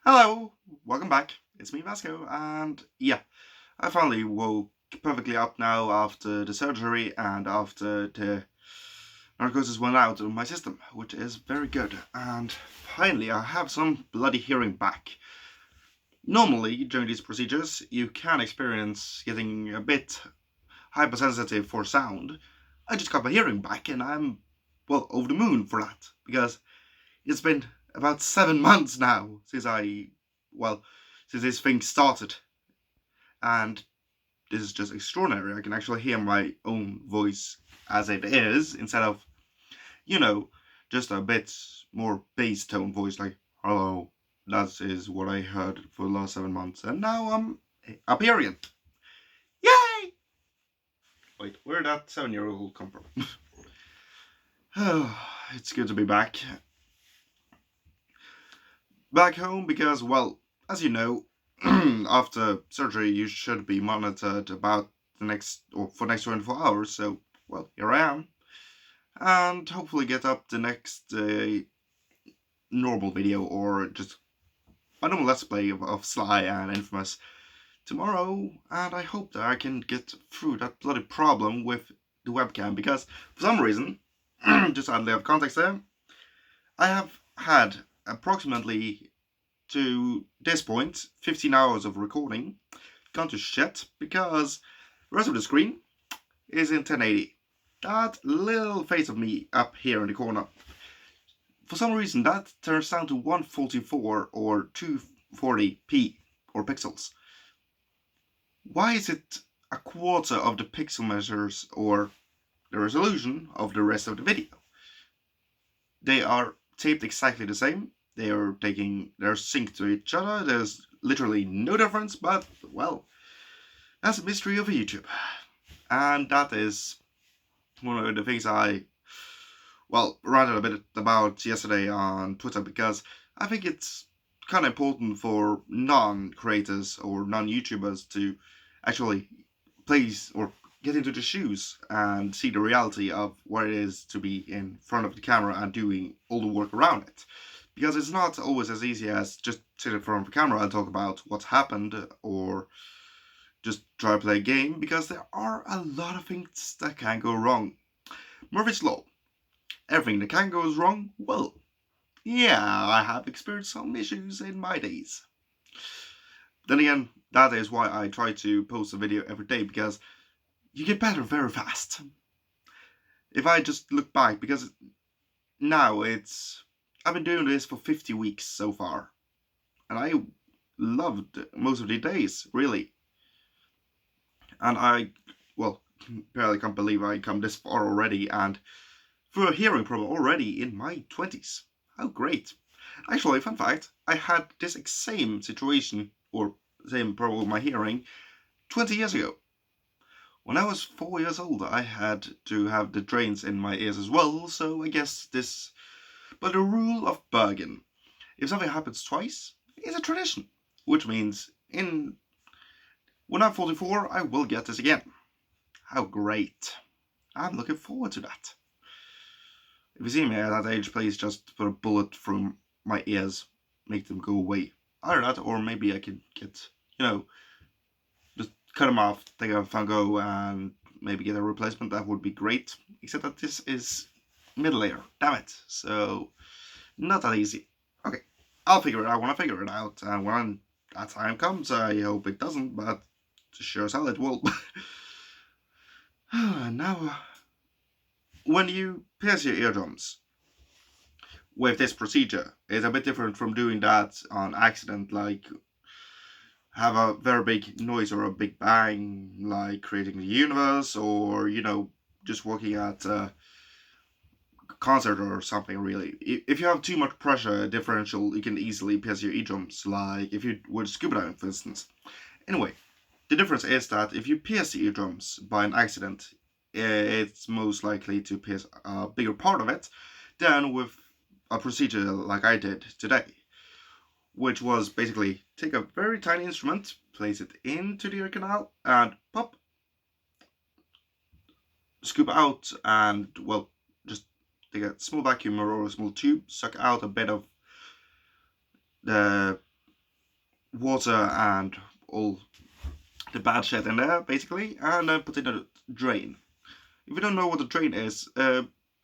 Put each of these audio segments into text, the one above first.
Hello, welcome back. It's me, Vasco, and yeah, I finally woke perfectly up now after the surgery and after the narcosis went out of my system, which is very good. And finally, I have some bloody hearing back. Normally, during these procedures, you can experience getting a bit hypersensitive for sound. I just got my hearing back, and I'm, well, over the moon for that, because it's been about 7 months now well, since this thing started. And this is just extraordinary. I can actually hear my own voice as it is instead of, you know, just a bit more bass tone voice like, hello, that is what I heard for the last 7 months. And now I'm appearing. Yay! Wait, where did that 7-year-old come from? It's good to be back. Back home because, well, as you know, after surgery you should be monitored about the next or for next 24 hours. So, well, here I am, and hopefully get up the next normal video or just a normal let's play of Sly and Infamous tomorrow. And I hope that I can get through that bloody problem with the webcam because for some reason, just to add a little context there, I have had approximately to this point 15 hours of recording gone to shit because the rest of the screen is in 1080. That little face of me up here in the corner, for some reason that turns down to 144 or 240p or pixels. Why is it a quarter of the pixel measures or the resolution of the rest of the video? They are taped exactly the same. They're synced to each other. There's literally no difference, but well, that's a mystery of YouTube. And that is one of the things I, well, ranted a bit about yesterday on Twitter because I think it's kind of important for non-creators or non-YouTubers to actually place or get into the shoes and see the reality of what it is to be in front of the camera and doing all the work around it. Because it's not always as easy as just sit in front of the camera and talk about what's happened or just try to play a game, because there are a lot of things that can go wrong. Murphy's Law. Everything that can go wrong, well, yeah, I have experienced some issues in my days. Then again, that is why I try to post a video every day, because you get better very fast. If I just look back, because now I've been doing this for 50 weeks so far, and I loved most of the days, really. And well, barely can't believe I come this far already, and through a hearing problem already in my 20s. How great. Actually, fun fact, I had this same situation, or same problem with my hearing, 20 years ago. When I was 4 years old, I had to have the drains in my ears as well, so I guess this. But the rule of Bergen: if something happens twice, it's a tradition. Which means, when I'm 44, I will get this again. How great. I'm looking forward to that. If you see me at that age, please just put a bullet through my ears, make them go away. Either that, or maybe I could get, just cut them off, take a fungo, and maybe get a replacement. That would be great. Except that this is middle layer. Damn it. So, not that easy. Okay, I'll figure it out when I figure it out, and when that time comes, I hope it doesn't, but sure as hell it will. Now, when you pierce your eardrums with this procedure, it's a bit different from doing that on accident, like have a very big noise or a big bang, like creating the universe, or just working at a concert or something. Really, if you have too much pressure differential, you can easily pierce your eardrums, like if you were scuba diving, for instance. Anyway, the difference is that if you pierce the eardrums by an accident, it's most likely to pierce a bigger part of it than with a procedure like I did today, which was basically take a very tiny instrument, place it into the ear canal, and pop, scoop out, and well, just take a small vacuum or a small tube, suck out a bit of the water and all the bad shit in there, basically, and then put in a drain. If you don't know what a drain is,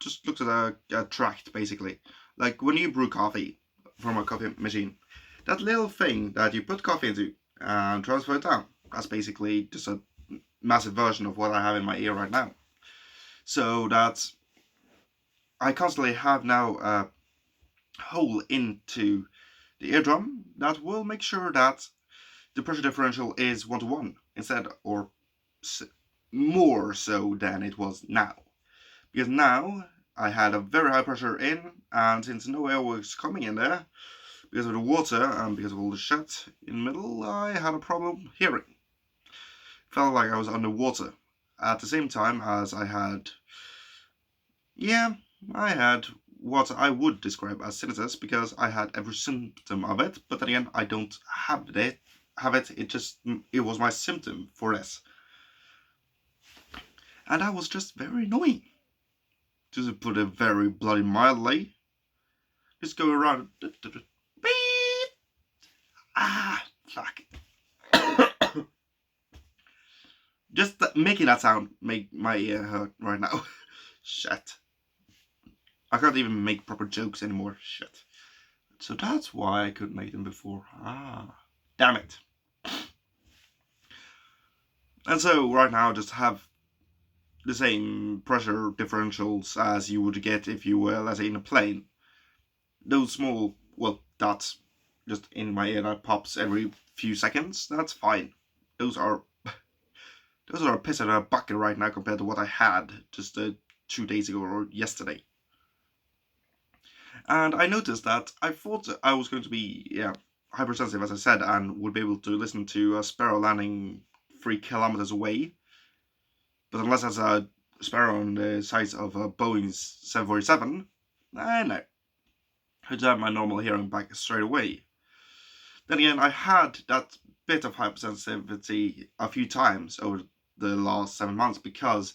just look at a tract, basically. Like when you brew coffee from a coffee machine, that little thing that you put coffee into and transfer it down, that's basically just a massive version of what I have in my ear right now. So that I constantly have now a hole into the eardrum that will make sure that the pressure differential is 1 to 1 instead, or more so than it was now. Because now I had a very high pressure in, and since no air was coming in there, because of the water and because of all the shit in the middle, I had a problem hearing. Felt like I was underwater. At the same time as I had what I would describe as tinnitus, because I had every symptom of it, but then again, I don't have it. It was my symptom for this. And that was just very annoying. To put it very bloody mildly. Just go around. Beep! Ah, fuck. Just making that sound make my ear hurt right now. Shit. I can't even make proper jokes anymore. Shit. So that's why I couldn't make them before. Ah. Damn it. And so right now just have the same pressure differentials as you would get if you were, let's say, in a plane. Those small, dots just in my ear that pops every few seconds, that's fine. Those are a piss in a bucket right now compared to what I had just 2 days ago or yesterday. And I noticed that I thought I was going to be, hypersensitive, as I said, and would be able to listen to a sparrow landing 3 kilometers away. But unless that's a sparrow on the size of a Boeing's 747, no. I'd have my normal hearing back straight away. Then again, I had that bit of hypersensitivity a few times over the last 7 months because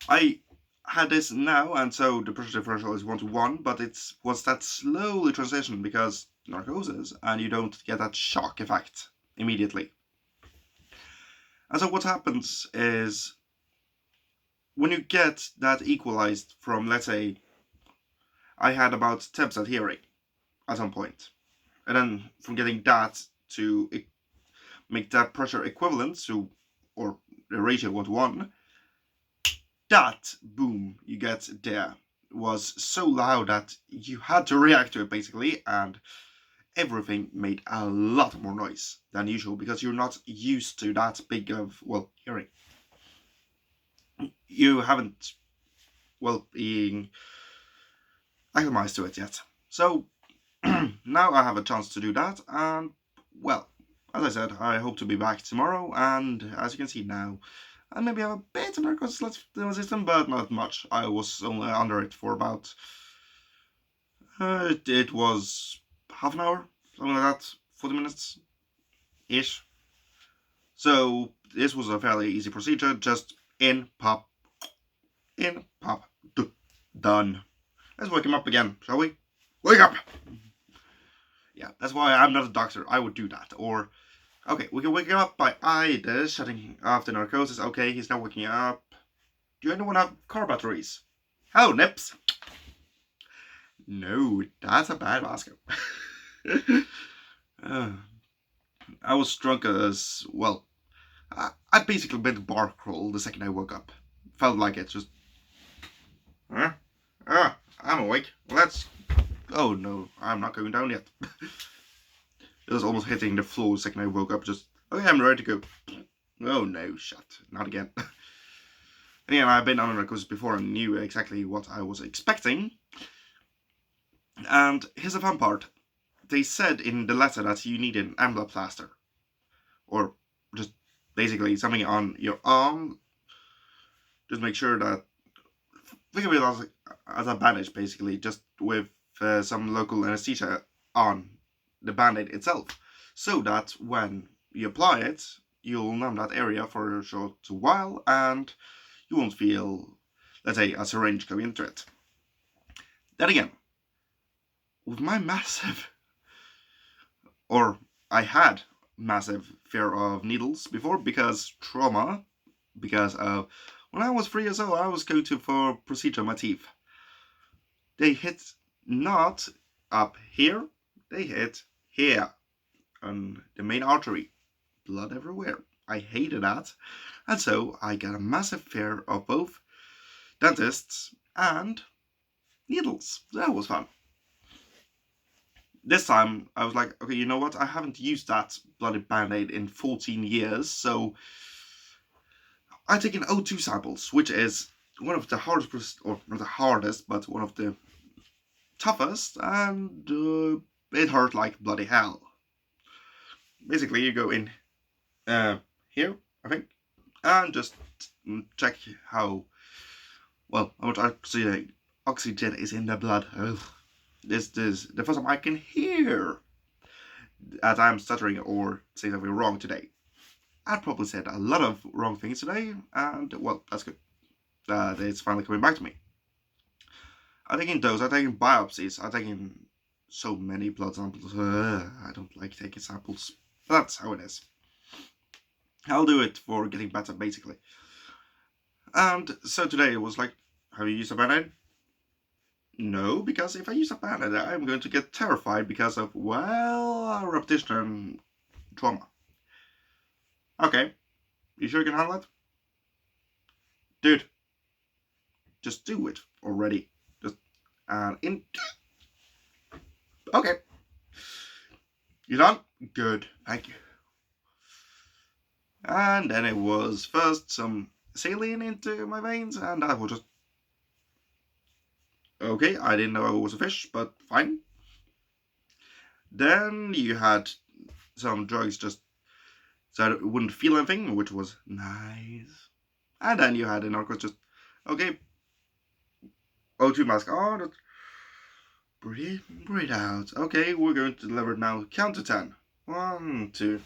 I had this now, and so the pressure differential is 1 to 1, but was that slowly transition because narcosis, and you don't get that shock effect immediately. And so what happens is, when you get that equalized from, let's say, I had about 10% hearing at some point, and then from getting that to make that pressure equivalent to, or the ratio 1 to 1, that boom you get there was so loud that you had to react to it basically, and everything made a lot more noise than usual because you're not used to that big of, hearing. You haven't, being acclimatized to it yet. So now I have a chance to do that, and as I said, I hope to be back tomorrow, and as you can see now, I maybe have a bit of narcosis left in the system, but not much. I was only under it for about, it was half an hour, something like that, 40 minutes-ish. So this was a fairly easy procedure, just in, pop, done. Let's wake him up again, shall we? Wake up! Yeah, that's why I'm not a doctor. I would do that. Or, okay, we can wake him up by either shutting off the narcosis. Okay, he's not waking up. Do anyone have car batteries? Hello, Nips. No, that's a bad Vasco. I was drunk as well. I basically been to bar crawl the second I woke up. Felt like it, just... I'm awake. Oh no, I'm not going down yet. It was almost hitting the floor the second I woke up, just... Okay, I'm ready to go. Oh no, shut. Not again. And yeah, I've been on narcosis before and knew exactly what I was expecting. And here's the fun part. They said in the letter that you need an ambuloplaster. Or just basically something on your arm. Just make sure that... Think of it as a bandage, basically, just with some local anesthesia on the band-aid itself. So that when you apply it, you'll numb that area for a short while, and you won't feel, let's say, a syringe going into it. Then again, with my massive or I had massive fear of needles before because trauma, because when I was 3 years old, I was going to for procedure on my teeth. They hit not up here, they hit here on the main artery. Blood everywhere. I hated that. And so I got a massive fear of both dentists and needles. That was fun. This time I was like, okay, you know what? I haven't used that bloody band-aid in 14 years, so I taken O2 samples, which is one of the hardest, or not the hardest, but one of the toughest, and it hurt like bloody hell. Basically, you go in here, I think, and just check how much oxygen is in the blood. Ugh. This is the first time I can hear that I'm stuttering or saying something wrong today. I probably said a lot of wrong things today, and well, that's good. It's finally coming back to me. I'm taking those, I'm taking biopsies, I'm taking so many blood samples. I don't like taking samples. That's how it is. I'll do it for getting better, basically. And so today it was like, have you used a band-aid? No, because if I use a band-aid, I'm going to get terrified because of, repetition and trauma. Okay, you sure you can handle it? Dude, just do it already. Just, okay. You done? Good, thank you. And then it was first some saline into my veins, and I was just... Okay, I didn't know it was a fish, but fine. Then you had some drugs just so I wouldn't feel anything, which was nice. And then you had a narcos just, okay, O2 mask on, breathe out. Okay, we're going to deliver now, count to 10. 1, 2,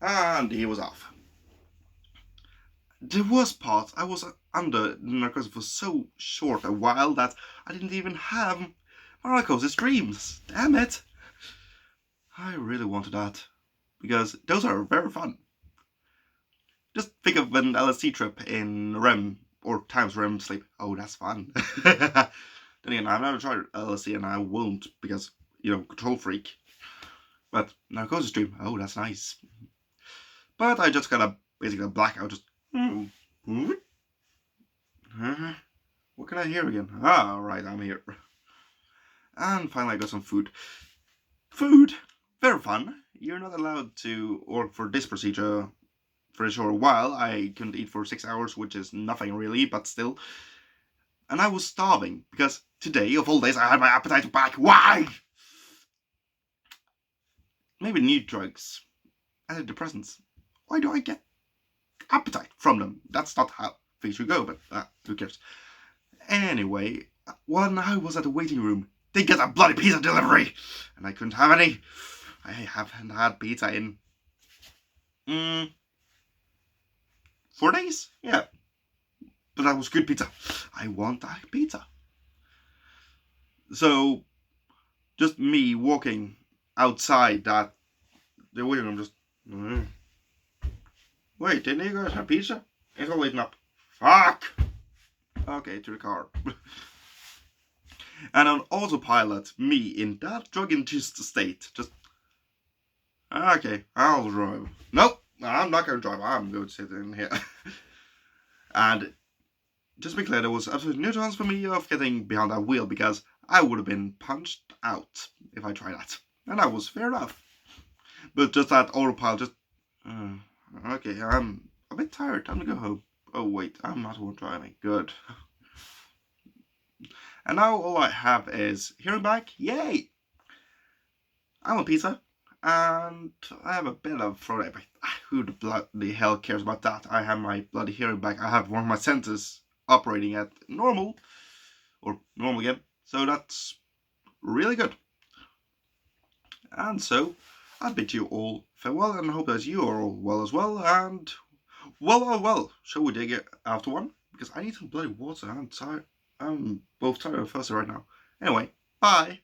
and he was off. The worst part, I was under narcosis for so short a while that I didn't even have narcosis dreams. Damn it! I really wanted that, because those are very fun. Just think of an LSD trip in REM, or times REM sleep. Oh, that's fun. Then again, I've never tried LSD and I won't, because, control freak. But narcosis dream, oh, that's nice. But I just got basically a blackout, just... What can I hear again? Ah, right, I'm here. And finally I got some food. Food! Very fun. You're not allowed to work for this procedure for a short while. I couldn't eat for 6 hours, which is nothing really, but still. And I was starving, because today, of all days, I had my appetite back. Why? Maybe new drugs. Antidepressants. Why do I get appetite from them? That's not how things should go, but who cares? Anyway, when I was at the waiting room, they get a bloody pizza delivery, and I couldn't have any. I haven't had pizza in 4 days? Yeah. But that was good pizza. I want that pizza. So, just me walking outside the waiting room, just... Wait, didn't you guys have pizza? It's all waiting up. Fuck! Okay, to the car. And on autopilot, me in that drug-induced state, just... Okay, I'll drive. Nope, I'm not going to drive. I'm going to sit in here. And just to be clear, there was absolutely no chance for me of getting behind that wheel, because I would have been punched out if I tried that. And that was fair enough. But just that autopilot, just... okay, I'm a bit tired. Time to go home. Oh wait, I'm not the one driving. Good. And now all I have is hearing back. Yay! I want pizza. And I have a bit of throat ache. Who the bloody hell cares about that? I have my bloody hearing back. I have one of my senses operating at normal. Or normal again. So that's really good. And so, I bid you all farewell, and I hope that you are all well as well, and... Well, shall we dig it after one? Because I need some bloody water, I'm tired. I'm both tired and thirsty right now. Anyway, bye!